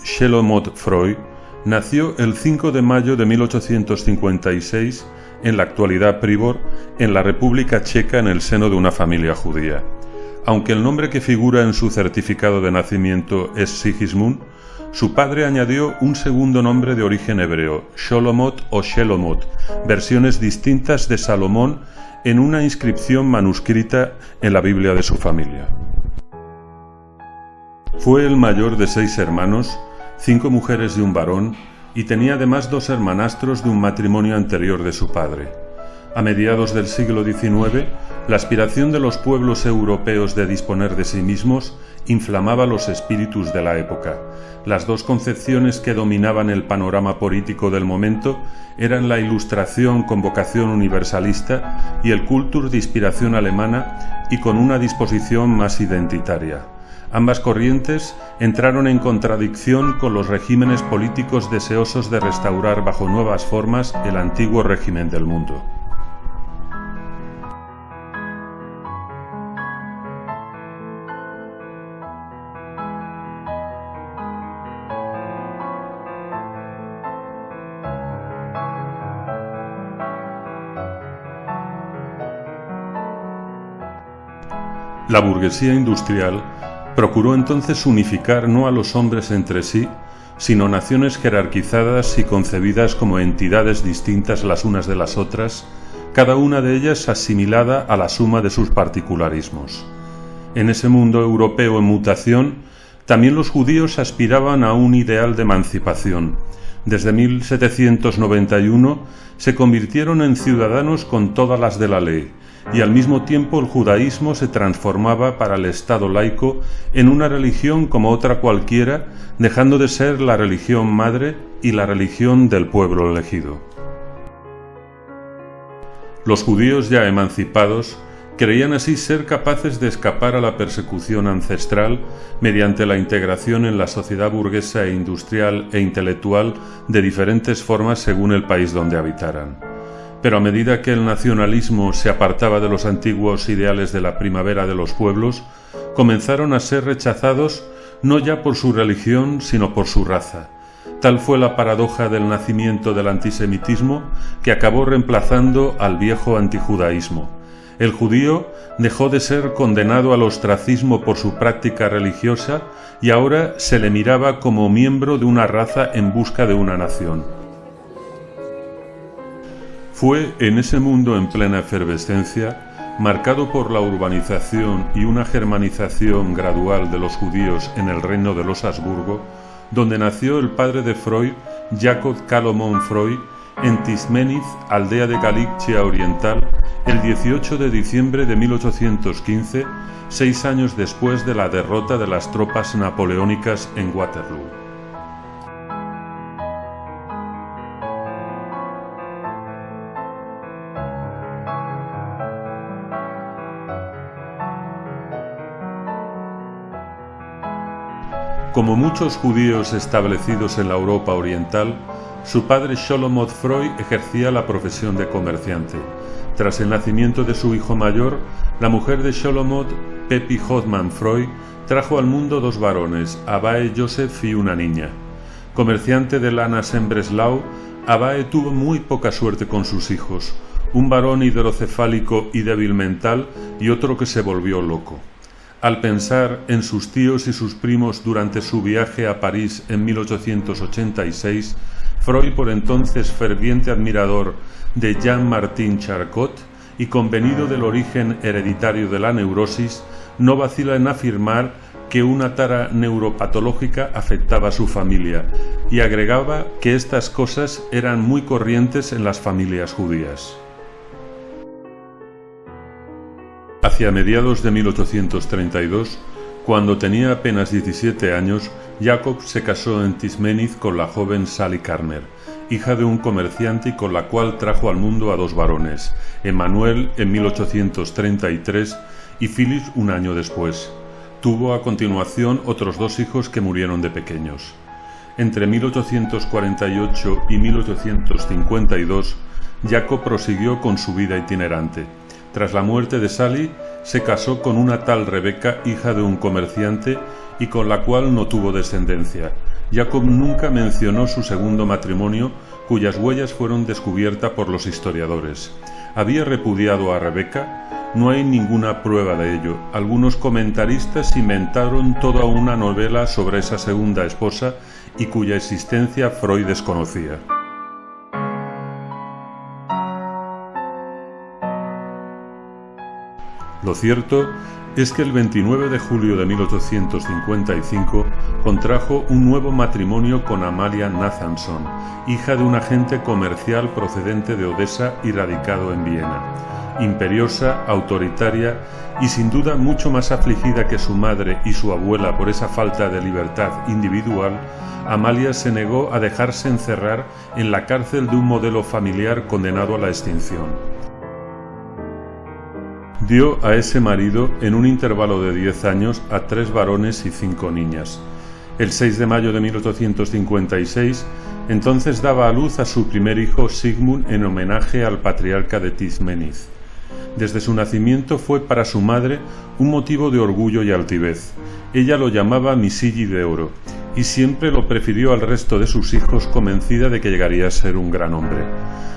Shalomot Freud nació el 5 de mayo de 1856 en la actualidad Pribor, en la República Checa, en el seno de una familia judía. Aunque el nombre que figura en su certificado de nacimiento es Sigismund, su padre añadió un segundo nombre de origen hebreo, Sholomot o Shelomot, versiones distintas de Salomón en una inscripción manuscrita en la Biblia de su familia. Fue el mayor de 6 hermanos, 5 mujeres y un varón, y tenía además 2 hermanastros de un matrimonio anterior de su padre. A mediados del siglo XIX, la aspiración de los pueblos europeos de disponer de sí mismos inflamaba los espíritus de la época. Las 2 concepciones que dominaban el panorama político del momento eran la Ilustración con vocación universalista y el Kultur de inspiración alemana y con una disposición más identitaria. Ambas corrientes entraron en contradicción con los regímenes políticos deseosos de restaurar bajo nuevas formas el antiguo régimen del mundo. La burguesía industrial procuró entonces unificar no a los hombres entre sí, sino naciones jerarquizadas y concebidas como entidades distintas las unas de las otras, cada una de ellas asimilada a la suma de sus particularismos. En ese mundo europeo en mutación, también los judíos aspiraban a un ideal de emancipación. Desde 1791 se convirtieron en ciudadanos con todas las de la ley, y al mismo tiempo el judaísmo se transformaba para el Estado laico en una religión como otra cualquiera, dejando de ser la religión madre y la religión del pueblo elegido. Los judíos ya emancipados creían así ser capaces de escapar a la persecución ancestral mediante la integración en la sociedad burguesa e industrial e intelectual de diferentes formas según el país donde habitaran. Pero a medida que el nacionalismo se apartaba de los antiguos ideales de la primavera de los pueblos, comenzaron a ser rechazados no ya por su religión, sino por su raza. Tal fue la paradoja del nacimiento del antisemitismo, que acabó reemplazando al viejo antijudaísmo. El judío dejó de ser condenado al ostracismo por su práctica religiosa y ahora se le miraba como miembro de una raza en busca de una nación. Fue en ese mundo en plena efervescencia, marcado por la urbanización y una germanización gradual de los judíos en el reino de los Habsburgo, donde nació el padre de Freud, Jacob Salomon Freud, en Tismenitz, aldea de Galitzia Oriental, el 18 de diciembre de 1815, 6 años después de la derrota de las tropas napoleónicas en Waterloo. Como muchos judíos establecidos en la Europa oriental, su padre Shalomot Freud ejercía la profesión de comerciante. Tras el nacimiento de su hijo mayor, la mujer de Shalomot, Pepi Hoffman Freud, trajo al mundo 2 varones, Abae Joseph y una niña. Comerciante de lanas en Breslau, Abae tuvo muy poca suerte con sus hijos, un varón hidrocefálico y débil mental y otro que se volvió loco. Al pensar en sus tíos y sus primos durante su viaje a París en 1886, Freud, por entonces ferviente admirador de Jean-Martin Charcot y convenido del origen hereditario de la neurosis, no vacila en afirmar que una tara neuropatológica afectaba a su familia y agregaba que estas cosas eran muy corrientes en las familias judías. Hacia mediados de 1832, cuando tenía apenas 17 años, Jacob se casó en Tismenitz con la joven Sally Karmer, hija de un comerciante y con la cual trajo al mundo a 2 varones, Emmanuel en 1833 y Phyllis un año después. Tuvo a continuación otros 2 hijos que murieron de pequeños. Entre 1848 y 1852, Jacob prosiguió con su vida itinerante. Tras la muerte de Sally, se casó con una tal Rebeca, hija de un comerciante, y con la cual no tuvo descendencia. Jacob nunca mencionó su segundo matrimonio, cuyas huellas fueron descubiertas por los historiadores. ¿Había repudiado a Rebeca? No hay ninguna prueba de ello. Algunos comentaristas inventaron toda una novela sobre esa segunda esposa y cuya existencia Freud desconocía. Lo cierto es que el 29 de julio de 1855 contrajo un nuevo matrimonio con Amalia Nathanson, hija de un agente comercial procedente de Odessa y radicado en Viena. Imperiosa, autoritaria y sin duda mucho más afligida que su madre y su abuela por esa falta de libertad individual, Amalia se negó a dejarse encerrar en la cárcel de un modelo familiar condenado a la extinción. Dio a ese marido, en un intervalo de 10 años, a 3 varones y 5 niñas. El 6 de mayo de 1856, entonces daba a luz a su primer hijo Sigmund en homenaje al patriarca de Tiznimith. Desde su nacimiento fue para su madre un motivo de orgullo y altivez. Ella lo llamaba Misigi de oro, y siempre lo prefirió al resto de sus hijos, convencida de que llegaría a ser un gran hombre.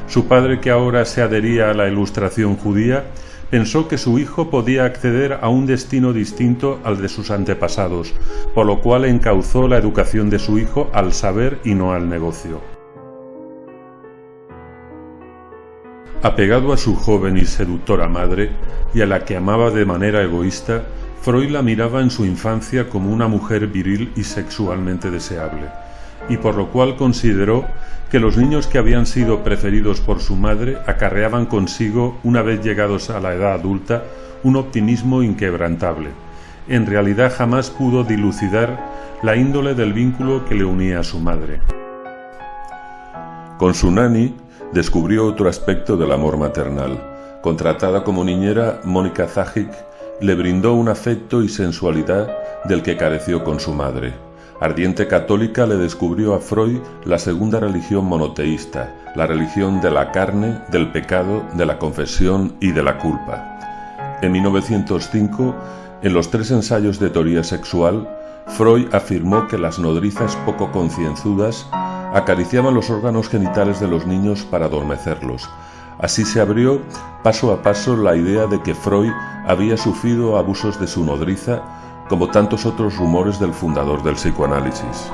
Su padre, que ahora se adhería a la Ilustración judía, pensó que su hijo podía acceder a un destino distinto al de sus antepasados, por lo cual encauzó la educación de su hijo al saber y no al negocio. Apegado a su joven y seductora madre, y a la que amaba de manera egoísta, Freud la miraba en su infancia como una mujer viril y sexualmente deseable, y por lo cual consideró que los niños que habían sido preferidos por su madre acarreaban consigo, una vez llegados a la edad adulta, un optimismo inquebrantable. En realidad jamás pudo dilucidar la índole del vínculo que le unía a su madre. Con su nani descubrió otro aspecto del amor maternal. Contratada como niñera, Mónica Zajic le brindó un afecto y sensualidad del que careció con su madre. Ardiente católica, le descubrió a Freud la segunda religión monoteísta, la religión de la carne, del pecado, de la confesión y de la culpa. En 1905, en los 3 ensayos de teoría sexual, Freud afirmó que las nodrizas poco concienzudas acariciaban los órganos genitales de los niños para adormecerlos. Así se abrió paso a paso la idea de que Freud había sufrido abusos de su nodriza, como tantos otros rumores del fundador del psicoanálisis.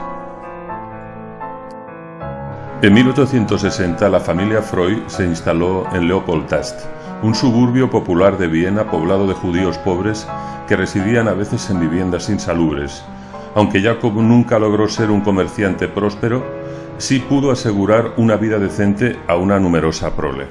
En 1860 la familia Freud se instaló en Leopoldstadt, un suburbio popular de Viena poblado de judíos pobres que residían a veces en viviendas insalubres. Aunque Jacob nunca logró ser un comerciante próspero, sí pudo asegurar una vida decente a una numerosa prole.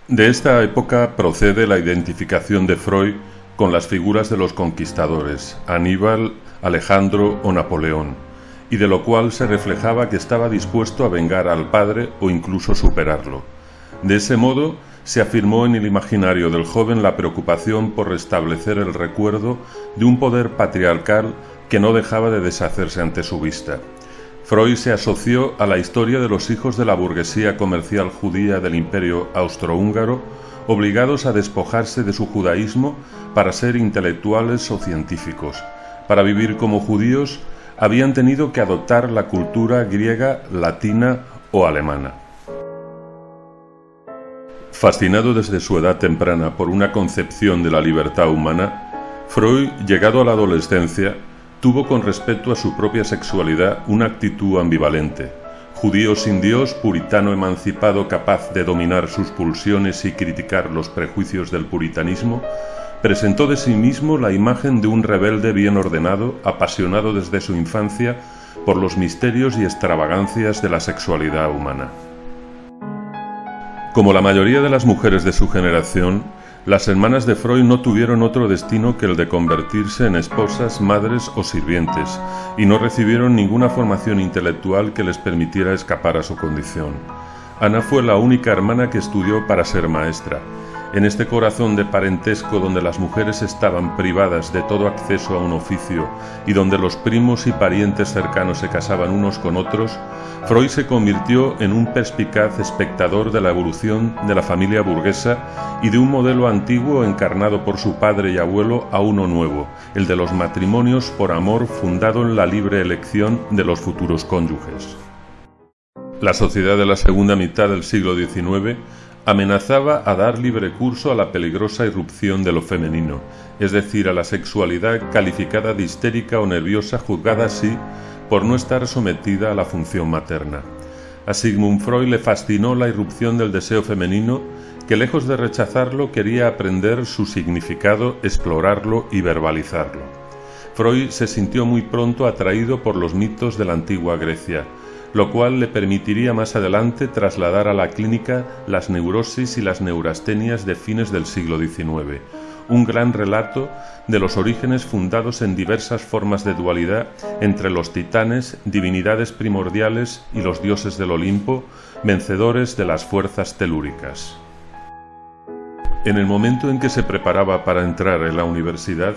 De esta época procede la identificación de Freud con las figuras de los conquistadores, Aníbal, Alejandro o Napoleón, y de lo cual se reflejaba que estaba dispuesto a vengar al padre o incluso superarlo. De ese modo, se afirmó en el imaginario del joven la preocupación por restablecer el recuerdo de un poder patriarcal que no dejaba de deshacerse ante su vista. Freud se asoció a la historia de los hijos de la burguesía comercial judía del Imperio austrohúngaro, obligados a despojarse de su judaísmo para ser intelectuales o científicos. Para vivir como judíos, habían tenido que adoptar la cultura griega, latina o alemana. Fascinado desde su edad temprana por una concepción de la libertad humana, Freud, llegado a la adolescencia, tuvo con respecto a su propia sexualidad una actitud ambivalente. Judío sin Dios, puritano emancipado capaz de dominar sus pulsiones y criticar los prejuicios del puritanismo, presentó de sí mismo la imagen de un rebelde bien ordenado, apasionado desde su infancia por los misterios y extravagancias de la sexualidad humana. Como la mayoría de las mujeres de su generación, las hermanas de Freud no tuvieron otro destino que el de convertirse en esposas, madres o sirvientes, y no recibieron ninguna formación intelectual que les permitiera escapar a su condición. Ana fue la única hermana que estudió para ser maestra. En este corazón de parentesco donde las mujeres estaban privadas de todo acceso a un oficio y donde los primos y parientes cercanos se casaban unos con otros, Freud se convirtió en un perspicaz espectador de la evolución de la familia burguesa y de un modelo antiguo encarnado por su padre y abuelo a uno nuevo, el de los matrimonios por amor fundado en la libre elección de los futuros cónyuges. La sociedad de la segunda mitad del siglo XIX amenazaba a dar libre curso a la peligrosa irrupción de lo femenino, es decir, a la sexualidad calificada de histérica o nerviosa, juzgada así por no estar sometida a la función materna. A Sigmund Freud le fascinó la irrupción del deseo femenino, que lejos de rechazarlo quería aprender su significado, explorarlo y verbalizarlo. Freud se sintió muy pronto atraído por los mitos de la antigua Grecia, lo cual le permitiría más adelante trasladar a la clínica las neurosis y las neurastenias de fines del siglo XIX, un gran relato de los orígenes fundados en diversas formas de dualidad entre los titanes, divinidades primordiales y los dioses del Olimpo, vencedores de las fuerzas telúricas. En el momento en que se preparaba para entrar en la universidad,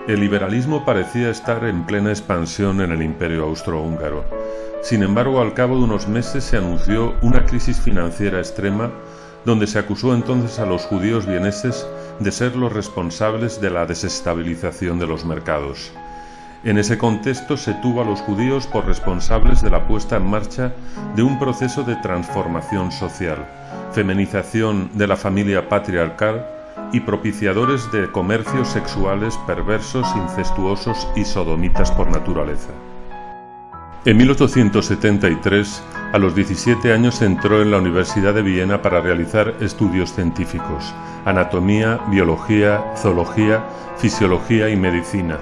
el liberalismo parecía estar en plena expansión en el Imperio Austrohúngaro. Sin embargo, al cabo de unos meses se anunció una crisis financiera extrema, donde se acusó entonces a los judíos vieneses de ser los responsables de la desestabilización de los mercados. En ese contexto se tuvo a los judíos por responsables de la puesta en marcha de un proceso de transformación social, feminización de la familia patriarcal y propiciadores de comercios sexuales perversos, incestuosos y sodomitas por naturaleza. En 1873, a los 17 años entró en la Universidad de Viena para realizar estudios científicos, anatomía, biología, zoología, fisiología y medicina.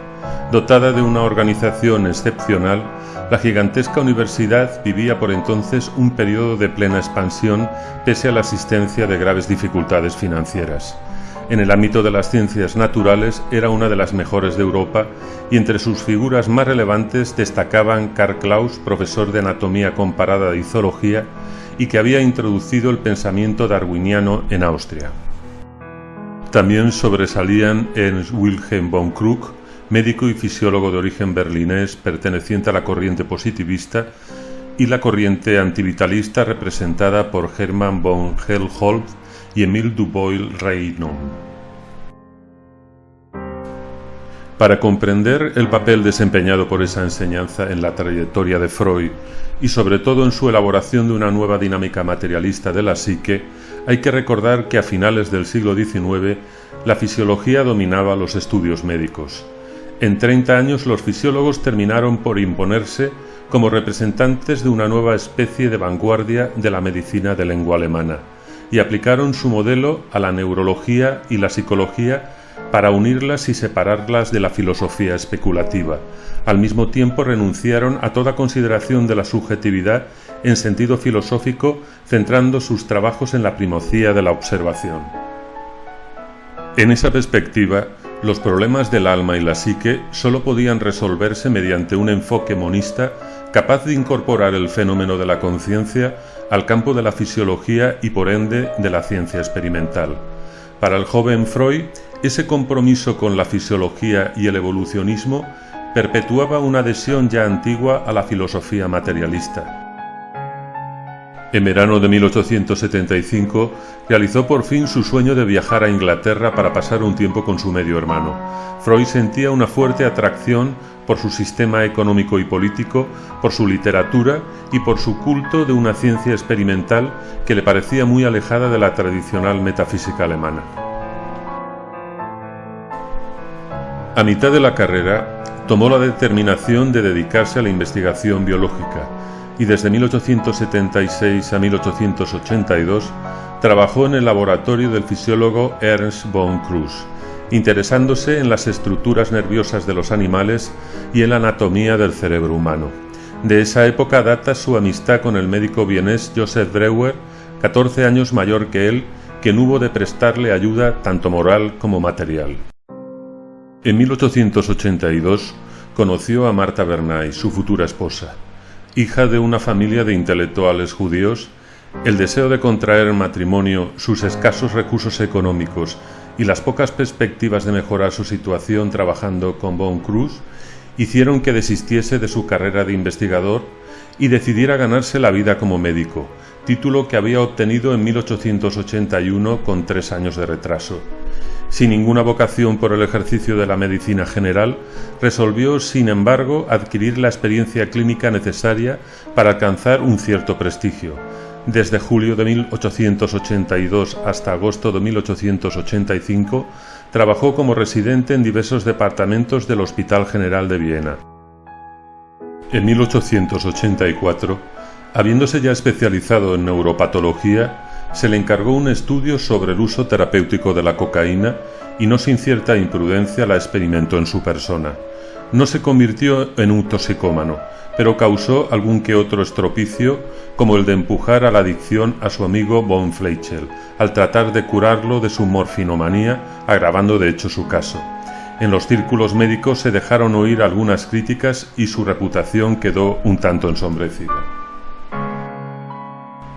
Dotada de una organización excepcional, la gigantesca universidad vivía por entonces un periodo de plena expansión pese a la existencia de graves dificultades financieras. En el ámbito de las ciencias naturales era una de las mejores de Europa y entre sus figuras más relevantes destacaban Karl Klaus, profesor de anatomía comparada y zoología, y que había introducido el pensamiento darwiniano en Austria. También sobresalían Ernst Wilhelm von Krug, médico y fisiólogo de origen berlinés perteneciente a la corriente positivista, y la corriente antivitalista representada por Hermann von Helmholtz y Emile Dubois-Reymond. Para comprender el papel desempeñado por esa enseñanza en la trayectoria de Freud y sobre todo en su elaboración de una nueva dinámica materialista de la psique, hay que recordar que a finales del siglo XIX la fisiología dominaba los estudios médicos. En 30 años los fisiólogos terminaron por imponerse como representantes de una nueva especie de vanguardia de la medicina de lengua alemana, y aplicaron su modelo a la neurología y la psicología para unirlas y separarlas de la filosofía especulativa. Al mismo tiempo renunciaron a toda consideración de la subjetividad en sentido filosófico, centrando sus trabajos en la primacía de la observación. En esa perspectiva, los problemas del alma y la psique solo podían resolverse mediante un enfoque monista capaz de incorporar el fenómeno de la conciencia al campo de la fisiología y por ende de la ciencia experimental. Para el joven Freud, ese compromiso con la fisiología y el evolucionismo perpetuaba una adhesión ya antigua a la filosofía materialista. En verano de 1875 realizó por fin su sueño de viajar a Inglaterra para pasar un tiempo con su medio hermano. Freud sentía una fuerte atracción por su sistema económico y político, por su literatura y por su culto de una ciencia experimental que le parecía muy alejada de la tradicional metafísica alemana. A mitad de la carrera, tomó la determinación de dedicarse a la investigación biológica y desde 1876 a 1882 trabajó en el laboratorio del fisiólogo Ernst von Krug, interesándose en las estructuras nerviosas de los animales y en la anatomía del cerebro humano. De esa época data su amistad con el médico vienés Joseph Breuer, 14 años mayor que él, quien hubo de prestarle ayuda tanto moral como material. En 1882 conoció a Martha Bernay, su futura esposa. Hija de una familia de intelectuales judíos, El deseo de contraer matrimonio, sus escasos recursos económicos y las pocas perspectivas de mejorar su situación trabajando con von Cruz hicieron que desistiese de su carrera de investigador y decidiera ganarse la vida como médico, título que había obtenido en 1881 con 3 años de retraso. Sin ninguna vocación por el ejercicio de la medicina general, resolvió, sin embargo, adquirir la experiencia clínica necesaria para alcanzar un cierto prestigio. Desde julio de 1882 hasta agosto de 1885, trabajó como residente en diversos departamentos del Hospital General de Viena. En 1884, habiéndose ya especializado en neuropatología, se le encargó un estudio sobre el uso terapéutico de la cocaína y no sin cierta imprudencia la experimentó en su persona. No se convirtió en un toxicómano, pero causó algún que otro estropicio, como el de empujar a la adicción a su amigo von Fleischl, al tratar de curarlo de su morfinomanía, agravando de hecho su caso. En los círculos médicos se dejaron oír algunas críticas y su reputación quedó un tanto ensombrecida.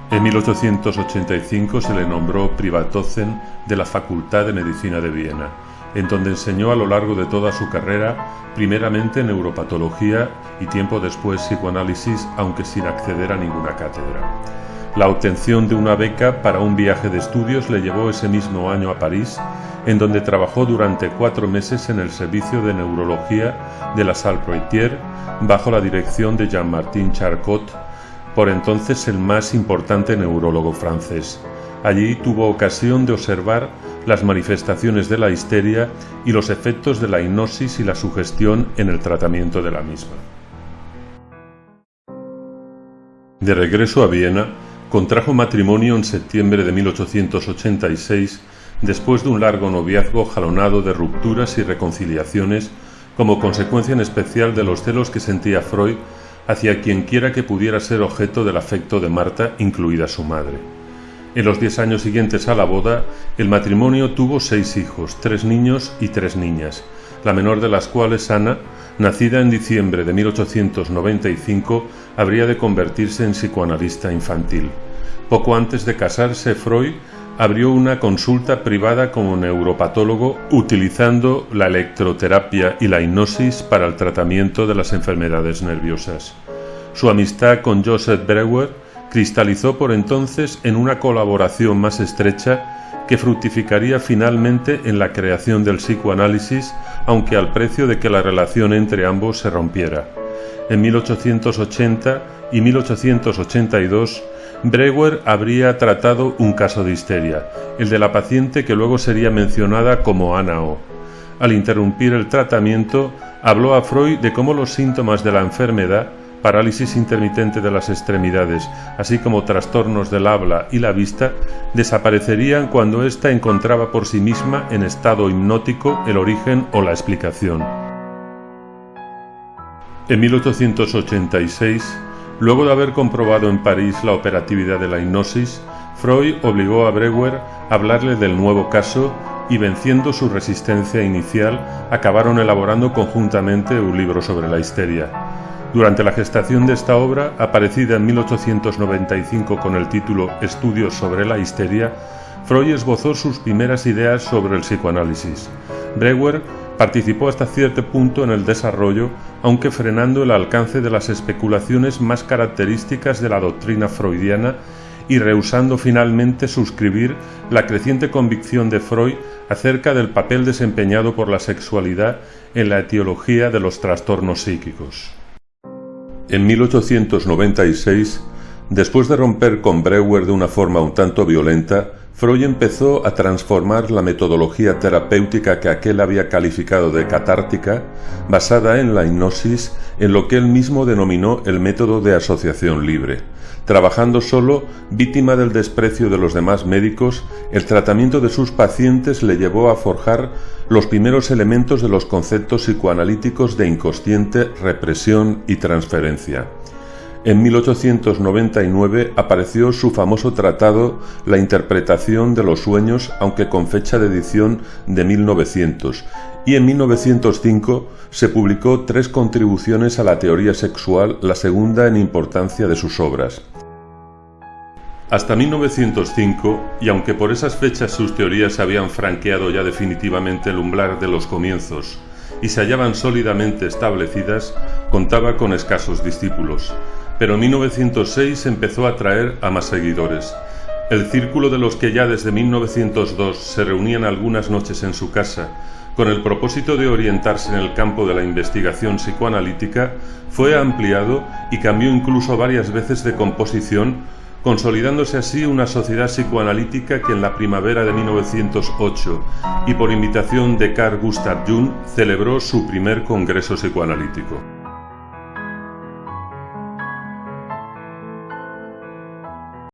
En 1885 se le nombró Privatdozent de la Facultad de Medicina de Viena, en donde enseñó a lo largo de toda su carrera, primeramente neuropatología y tiempo después psicoanálisis, aunque sin acceder a ninguna cátedra. La obtención de una beca para un viaje de estudios le llevó ese mismo año a París, en donde trabajó durante 4 meses en el servicio de neurología de la Salpêtrière, bajo la dirección de Jean-Martin Charcot, por entonces el más importante neurólogo francés. Allí tuvo ocasión de observar las manifestaciones de la histeria y los efectos de la hipnosis y la sugestión en el tratamiento de la misma. De regreso a Viena, contrajo matrimonio en septiembre de 1886, después de un largo noviazgo jalonado de rupturas y reconciliaciones, como consecuencia en especial de los celos que sentía Freud hacia quienquiera que pudiera ser objeto del afecto de Marta, incluida su madre. En los 10 años siguientes a la boda, el matrimonio tuvo 6 hijos, 3 niños y 3 niñas, la menor de las cuales, Ana, nacida en diciembre de 1895, habría de convertirse en psicoanalista infantil. Poco antes de casarse, Freud abrió una consulta privada como neuropatólogo utilizando la electroterapia y la hipnosis para el tratamiento de las enfermedades nerviosas. Su amistad con Joseph Breuer cristalizó por entonces en una colaboración más estrecha que fructificaría finalmente en la creación del psicoanálisis, aunque al precio de que la relación entre ambos se rompiera. En 1880 y 1882, Breuer habría tratado un caso de histeria, el de la paciente que luego sería mencionada como Ana O. Al interrumpir el tratamiento, habló a Freud de cómo los síntomas de la enfermedad, parálisis intermitente de las extremidades, así como trastornos del habla y la vista, desaparecerían cuando ésta encontraba por sí misma en estado hipnótico el origen o la explicación. En 1886, luego de haber comprobado en París la operatividad de la hipnosis, Freud obligó a Breuer a hablarle del nuevo caso y, venciendo su resistencia inicial, acabaron elaborando conjuntamente un libro sobre la histeria. Durante la gestación de esta obra, aparecida en 1895 con el título Estudios sobre la histeria, Freud esbozó sus primeras ideas sobre el psicoanálisis. Breuer participó hasta cierto punto en el desarrollo, aunque frenando el alcance de las especulaciones más características de la doctrina freudiana y rehusando finalmente suscribir la creciente convicción de Freud acerca del papel desempeñado por la sexualidad en la etiología de los trastornos psíquicos. En 1896, después de romper con Breuer de una forma un tanto violenta, Freud empezó a transformar la metodología terapéutica que aquel había calificado de catártica, basada en la hipnosis, en lo que él mismo denominó el método de asociación libre. Trabajando solo, víctima del desprecio de los demás médicos, el tratamiento de sus pacientes le llevó a forjar los primeros elementos de los conceptos psicoanalíticos de inconsciente, represión y transferencia. En 1899 apareció su famoso tratado La interpretación de los sueños, aunque con fecha de edición de 1900, y en 1905 se publicó 3 contribuciones a la teoría sexual, la segunda en importancia de sus obras. Hasta 1905, y aunque por esas fechas sus teorías habían franqueado ya definitivamente el umbral de los comienzos y se hallaban sólidamente establecidas, contaba con escasos discípulos. Pero en 1906 empezó a atraer a más seguidores. El círculo de los que ya desde 1902 se reunían algunas noches en su casa, con el propósito de orientarse en el campo de la investigación psicoanalítica, fue ampliado y cambió incluso varias veces de composición, consolidándose así una sociedad psicoanalítica que en la primavera de 1908, y por invitación de Carl Gustav Jung, celebró su primer congreso psicoanalítico.